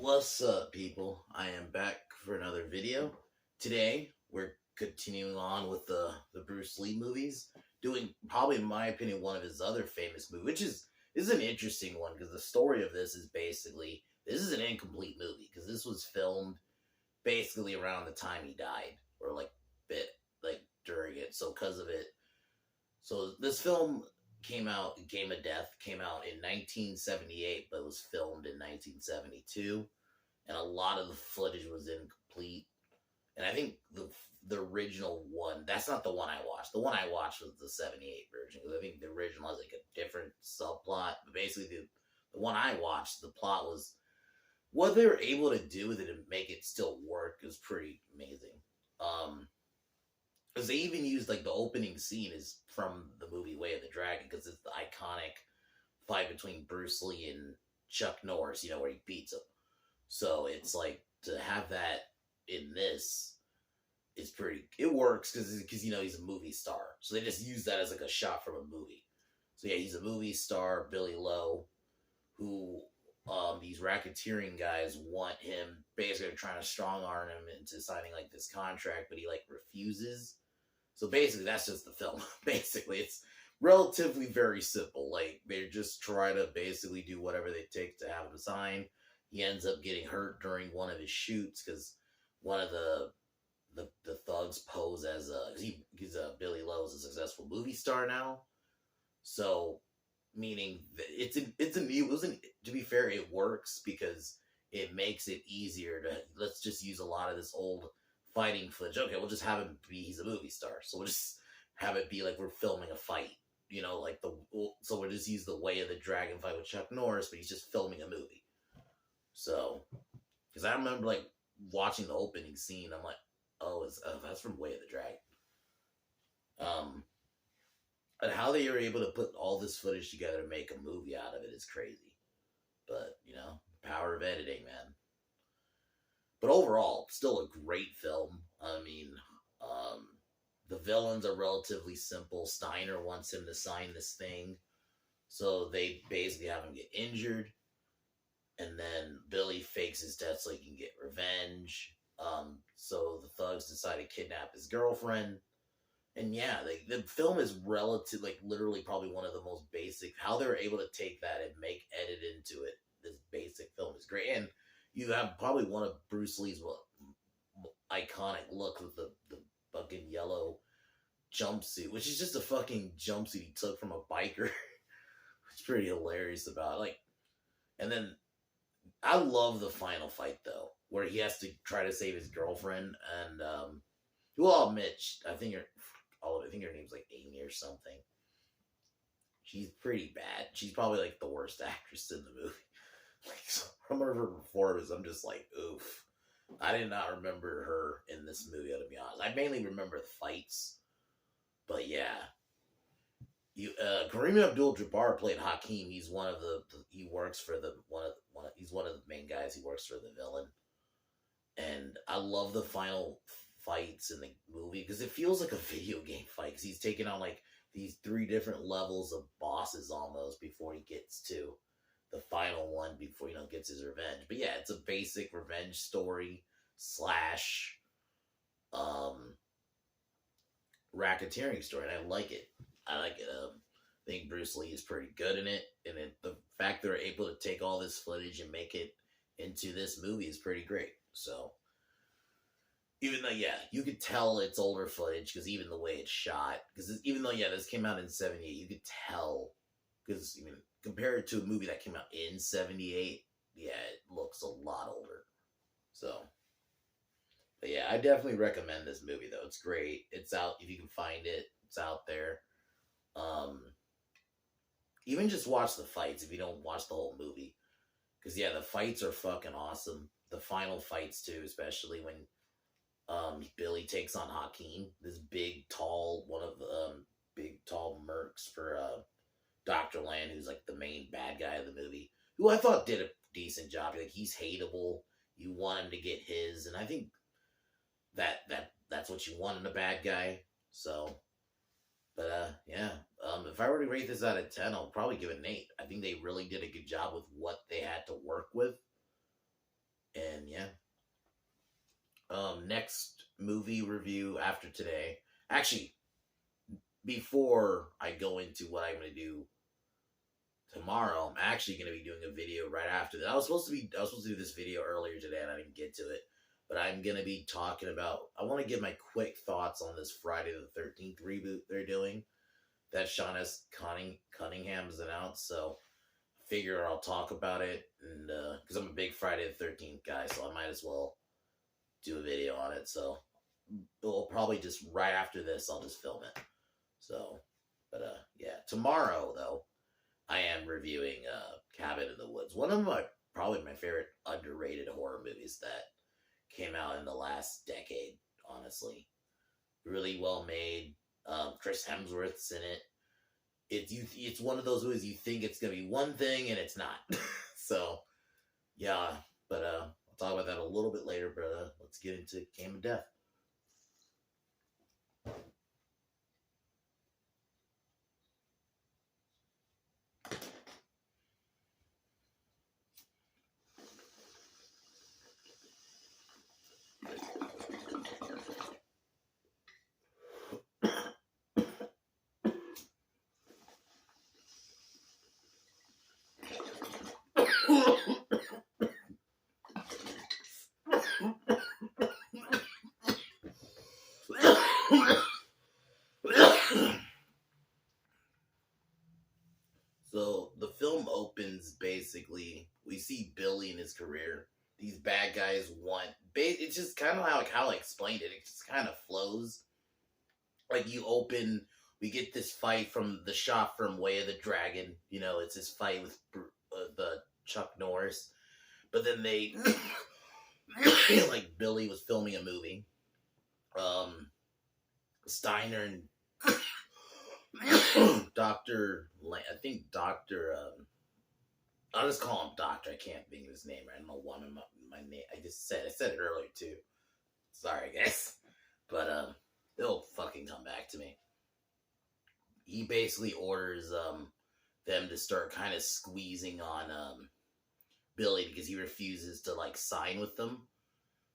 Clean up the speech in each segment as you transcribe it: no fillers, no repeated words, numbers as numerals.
What's up, people? I am back for another video. Today, we're continuing on with the Bruce Lee movies, doing probably, in my opinion, one of his other famous movies, which is an interesting one because the story of this is basically this is an incomplete movie because this was filmed basically around the time he died, or like bit like during it. So because of it, so this film came out, Game of Death came out in 1978, but it was filmed in 1972, and a lot of the footage was incomplete. And I think the original one, that's not the one I watched. The one I watched was the 78 version, because I think the original has like a different subplot. But basically, the one I watched, the plot was what they were able to do with it and make it still work is pretty amazing. Um, because they even used like the opening scene is from the movie Way of the Dragon, because it's the iconic fight between Bruce Lee and Chuck Norris, where he beats him. So it's like to have that in this is pretty. It works because he's a movie star. So they just use that as like a shot from a movie. So yeah, he's a movie star, Billy Lowe, who these racketeering guys want him, basically trying to strong arm him into signing like this contract, but he like refuses. So basically, that's just the film. Basically, it's relatively very simple. Like they just try to basically do whatever they take to have him sign. He ends up getting hurt during one of his shoots because one of the thugs pose as he's Billy Lowe's a successful movie star now. So meaning it wasn't, to be fair, it works because it makes it easier to, let's just use a lot of this old fighting footage. Okay, we'll just have him be, he's a movie star, so we'll just have it be like we're filming a fight, like so we'll just use the Way of the Dragon fight with Chuck Norris, but he's just filming a movie. So because I remember like watching the opening scene, I'm like, oh, that's from Way of the Dragon. And how they are able to put all this footage together to make a movie out of it is crazy. But, power of editing, man. But overall, still a great film. I mean, the villains are relatively simple. Steiner wants him to sign this thing. So they basically have him get injured. And then Billy fakes his death so he can get revenge. So the thugs decide to kidnap his girlfriend. And yeah, the film is relative, like literally probably one of the most basic. How they're able to take that and edit into it, this basic film is great. And you have probably one of Bruce Lee's iconic look with the fucking yellow jumpsuit, which is just a fucking jumpsuit he took from a biker. It's pretty hilarious about it. Like, and then I love the final fight though, where he has to try to save his girlfriend, and who I'll admit, I think her name's like Amy or something. She's pretty bad. She's probably like the worst actress in the movie. Like some of her performance, I'm just like, oof. I did not remember her in this movie, to be honest. I mainly remember the fights, but yeah. Kareem Abdul-Jabbar played Hakeem. He's one of he works for he's one of the main guys. He works for the villain, and I love the final fights in the movie because it feels like a video game fight because he's taking on like these 3 different levels of bosses almost before he gets to the final one, before gets his revenge. But yeah, it's a basic revenge story slash racketeering story, and I like it. I think Bruce Lee is pretty good in it, and the fact they're able to take all this footage and make it into this movie is pretty great. So even though, yeah, you could tell it's older footage because even the way it's shot, because even though, yeah, this came out in 78, you could tell, because, compared to a movie that came out in 78, yeah, it looks a lot older. So, but yeah, I definitely recommend this movie, though. It's great. It's out, if you can find it, it's out there. Even just watch the fights if you don't watch the whole movie. Because, yeah, the fights are fucking awesome. The final fights, too, especially when Billy takes on Hakeem, this big, tall, one of the big, tall mercs for Dr. Land, who's like the main bad guy of the movie, who I thought did a decent job. Like, he's hateable. You want him to get his, and I think that's what you want in a bad guy. So, but yeah, if I were to rate this out of 10, I'll probably give it an 8. I think they really did a good job with what they had to work with. next movie review after today. Actually, before I go into what I'm going to do tomorrow, I'm actually going to be doing a video right after that. I was supposed to do this video earlier today, and I didn't get to it. But I'm going to be talking about. I want to give my quick thoughts on this Friday the 13th reboot they're doing that Sean S. Cunningham has announced. So I figure I'll talk about it, and because I'm a big Friday the 13th guy, so I might as well do a video on it. So it'll probably just right after this, I'll just film it. So, but yeah, tomorrow though, I am reviewing Cabin in the Woods. One of probably my favorite underrated horror movies that came out in the last decade, honestly. Really well made. Chris Hemsworth's in it. It's one of those movies you think it's gonna be one thing and it's not. So yeah, but I'll talk about that a little bit later, but let's get into Game of Death. So the film opens basically. We see Billy in his career. These bad guys want. It's just kind of how I explained it. It just kind of flows. Like you open, we get this fight from the shot from Way of the Dragon. You know, it's this fight with the Chuck Norris. But then they, like Billy was filming a movie. Steiner and I think Dr. I'll just call him Doctor. I can't think of his name. I don't know one of my name. I said it earlier too. Sorry, guys. But they'll fucking come back to me. He basically orders them to start kind of squeezing on Billy because he refuses to like sign with them.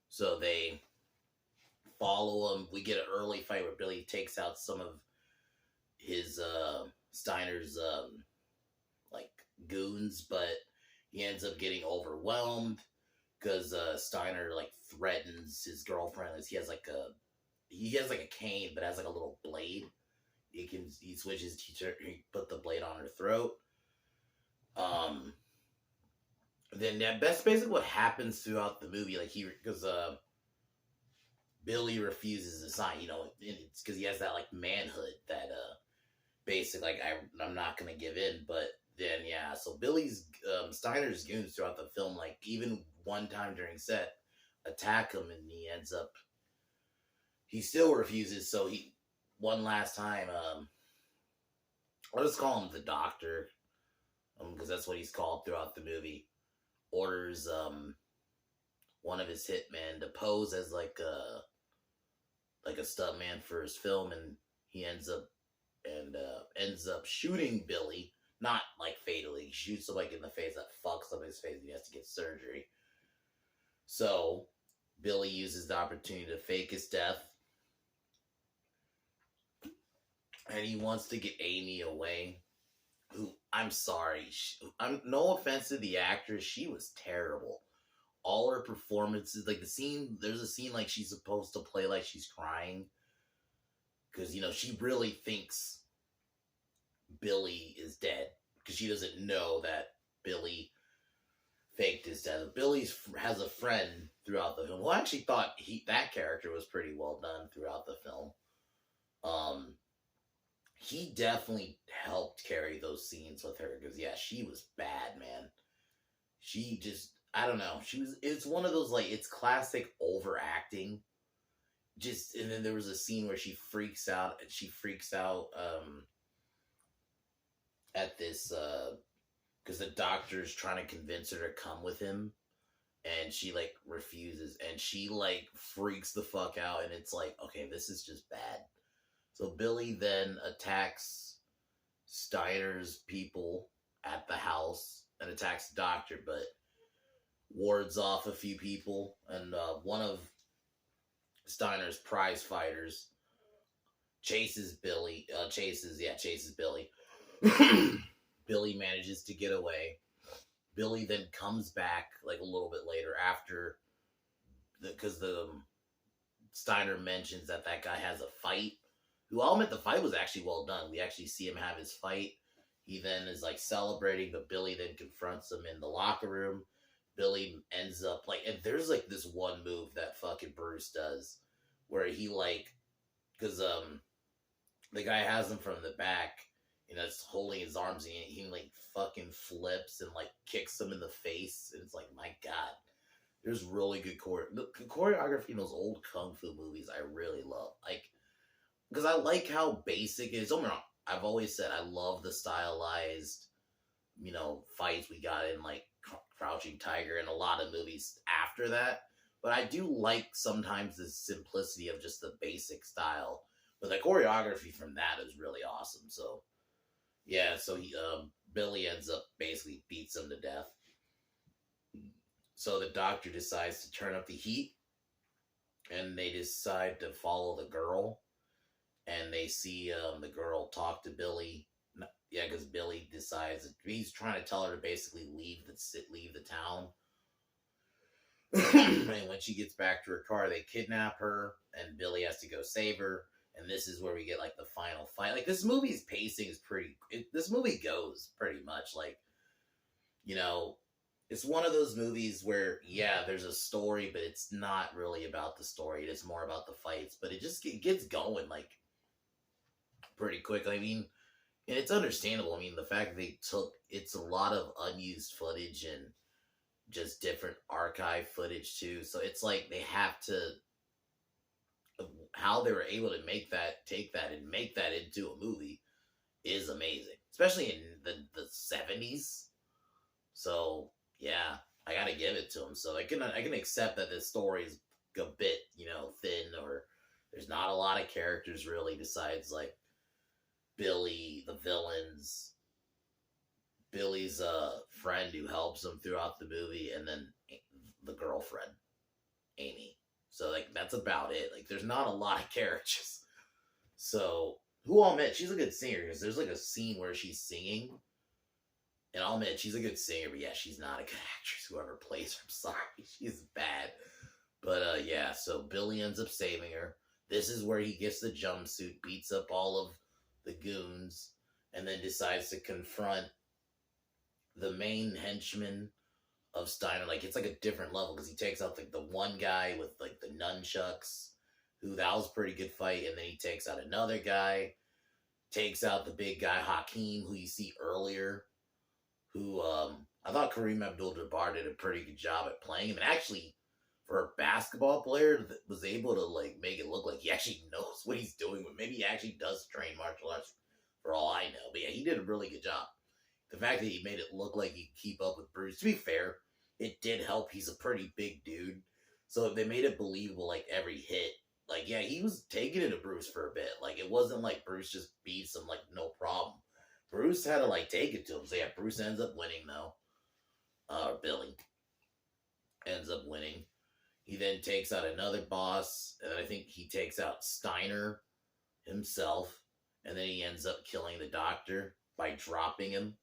So they follow him. We get an early fight where Billy takes out some of his Steiner's like goons, but he ends up getting overwhelmed because Steiner like threatens his girlfriend. He has like a cane, but has like a little blade. He switches. He put the blade on her throat. Then that's basically what happens throughout the movie. Like because Billy refuses to sign. You know, it's because he has that like manhood that basically like I'm not gonna give in. But then yeah, so Billy's Steiner's goons throughout the film, like even one time during set, attack him, and he still refuses. So one last time, I'll just call him the Doctor, because that's what he's called throughout the movie. Orders one of his hitmen to pose as like a stuntman for his film, and he ends up shooting Billy, not like fatally. He shoots him like in the face, that fucks up his face, and he has to get surgery. So Billy uses the opportunity to fake his death, and he wants to get Amy away. Who, I'm sorry, I'm no offense to the actress, she was terrible. All her performances, like there's a scene like she's supposed to play like she's crying, because she really thinks Billy is dead, because she doesn't know that Billy faked his death. Billy has a friend throughout the film who I actually thought that character was pretty well done throughout the film. He definitely helped carry those scenes with her, because yeah, she was bad, man. She just, I don't know. It's one of those, like, it's classic overacting. And then there was a scene where she freaks out at this, because the doctor's trying to convince her to come with him, and she, like, refuses, and she, like, freaks the fuck out, and it's like, okay, this is just bad. So Billy then attacks Steiner's people at the house and attacks the doctor, but wards off a few people, and one of Steiner's prize fighters, chases Billy. Chases Billy. Billy manages to get away. Billy then comes back like a little bit later after because the Steiner mentions that guy has a fight. Who I'll admit the fight was actually well done. We actually see him have his fight. He then is like celebrating, but Billy then confronts him in the locker room. Billy ends up like, and there's like this one move that fucking Bruce does where he like, because the guy has him from the back, it's holding his arms, and he like fucking flips and like kicks him in the face, and it's like, my god, there's really good choreography in those old kung fu movies. I really love, like, because I like how basic it is. Don't get me wrong, I've always said I love the stylized, fights we got in like Crouching Tiger and a lot of movies after that. But I do like sometimes the simplicity of just the basic style. But the choreography from that is really awesome. So, yeah, so Billy ends up basically beats him to death. So the doctor decides to turn up the heat, and they decide to follow the girl. And they see the girl talk to Billy. Yeah, because Billy decides he's trying to tell her to basically leave the town. And when she gets back to her car, they kidnap her, and Billy has to go save her. And this is where we get like the final fight. Like, this movie's pacing is this movie goes pretty much like, it's one of those movies where, yeah, there's a story, but it's not really about the story. It's more about the fights. But it gets going like pretty quick. I mean, and it's understandable. I mean, the fact that it's a lot of unused footage and just different archive footage too. So it's like they have to, how they were able to take that and make that into a movie is amazing, especially in the 70s. So yeah, I gotta give it to them. So I can accept that this story is a bit, thin, or there's not a lot of characters really besides like Billy, the villains, Billy's friend who helps him throughout the movie, and then the girlfriend, Amy. So like that's about it. Like there's not a lot of characters. So who I'll admit, she's a good singer, because there's like a scene where she's singing, and I'll admit she's a good singer, but yeah, she's not a good actress. Whoever plays her, I'm sorry, she's bad. But yeah, so Billy ends up saving her. This is where he gets the jumpsuit, beats up all of the goons, and then decides to confront the main henchman of Steiner. Like, it's like a different level, because he takes out the one guy with like the nunchucks, who that was a pretty good fight, and then he takes out another guy, takes out the big guy Hakeem, who you see earlier, who I thought Kareem Abdul-Jabbar did a pretty good job at playing him, and actually for a basketball player that was able to like make it look like he actually knows what he's doing, but maybe he actually does train martial arts for all I know. But yeah, he did a really good job. The fact that he made it look like he could keep up with Bruce, to be fair, it did help. He's a pretty big dude. So if they made it believable, like every hit, like, yeah, he was taking it to Bruce for a bit. Like, it wasn't like Bruce just beats him like no problem. Bruce had to like take it to him. So yeah, Bruce ends up winning though. Billy ends up winning. He then takes out another boss, and I think he takes out Steiner himself, and then he ends up killing the doctor by dropping him.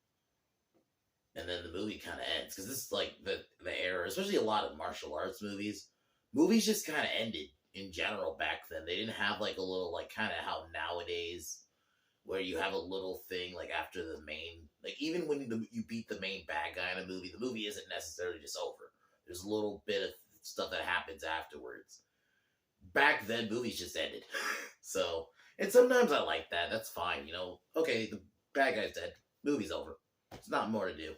And then the movie kind of ends, because this is like the era, especially a lot of martial arts movies. Movies just kind of ended in general back then. They didn't have like a little, like, kind of how nowadays, where you have a little thing like after the main, like even when you beat the main bad guy in a movie, the movie isn't necessarily just over. There's a little bit of stuff that happens afterwards. Back then, movies just ended. So, and sometimes I like that. That's fine, Okay, the bad guy's dead. Movie's over. It's not more to do.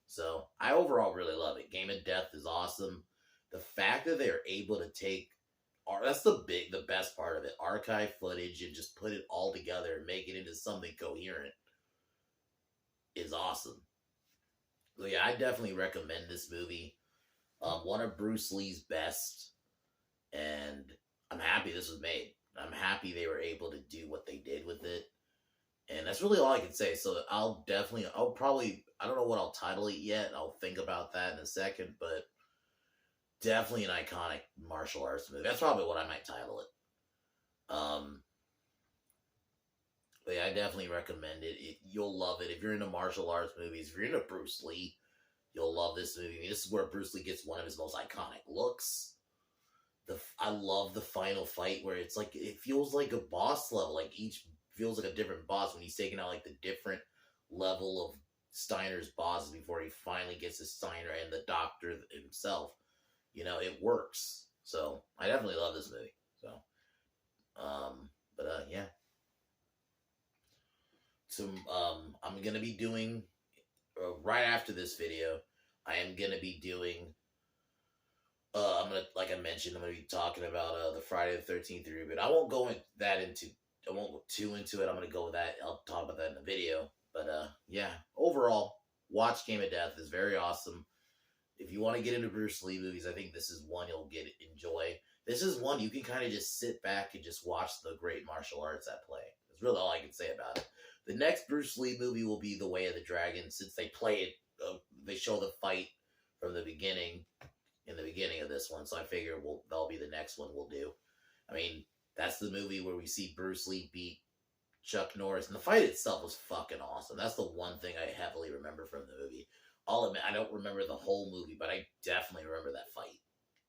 So, I overall really love it. Game of Death is awesome. The fact that they're able to take, that's the best part of it, archive footage, and just put it all together and make it into something coherent is awesome. So yeah, I definitely recommend this movie. One of Bruce Lee's best, and I'm happy this was made. I'm happy they were able to do what they did with it, and that's really all I can say. So I'll probably, I don't know what I'll title it yet. I'll think about that in a second, but definitely an iconic martial arts movie. That's probably what I might title it. But yeah, I definitely recommend it. You'll love it if you're into martial arts movies. If you're into Bruce Lee, you'll love this movie. I mean, this is where Bruce Lee gets one of his most iconic looks. I love the final fight where it's like it feels like a boss level. Like each feels like a different boss when he's taking out like the different level of Steiner's bosses before he finally gets to Steiner and the doctor himself. It works. So I definitely love this movie. So, yeah. So I'm gonna be doing right after this video. I am gonna be doing. Like I mentioned, I'm gonna be talking about the Friday the 13th reboot. I won't go I won't go too into it. I'm gonna go with that. I'll talk about that in the video. But yeah, overall, watch Game of Death is very awesome. If you want to get into Bruce Lee movies, I think this is one you'll enjoy. This is one you can kind of just sit back and just watch the great martial arts at play. That's really all I can say about it. The next Bruce Lee movie will be The Way of the Dragon, since they play it, they show the fight from the beginning, in the beginning of this one, so I figure that'll be the next one we'll do. I mean, that's the movie where we see Bruce Lee beat Chuck Norris, and the fight itself was fucking awesome. That's the one thing I heavily remember from the movie. I'll admit, I don't remember the whole movie, but I definitely remember that fight.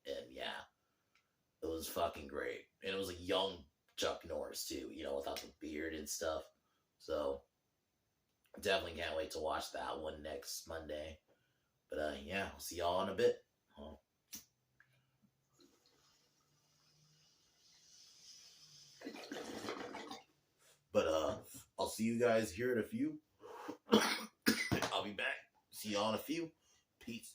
And yeah, it was fucking great. And it was a young Chuck Norris, too, without the beard and stuff. So, definitely can't wait to watch that one next Monday. But yeah, I'll see y'all in a bit. But I'll see you guys here in a few. I'll be back. See y'all in a few. Peace.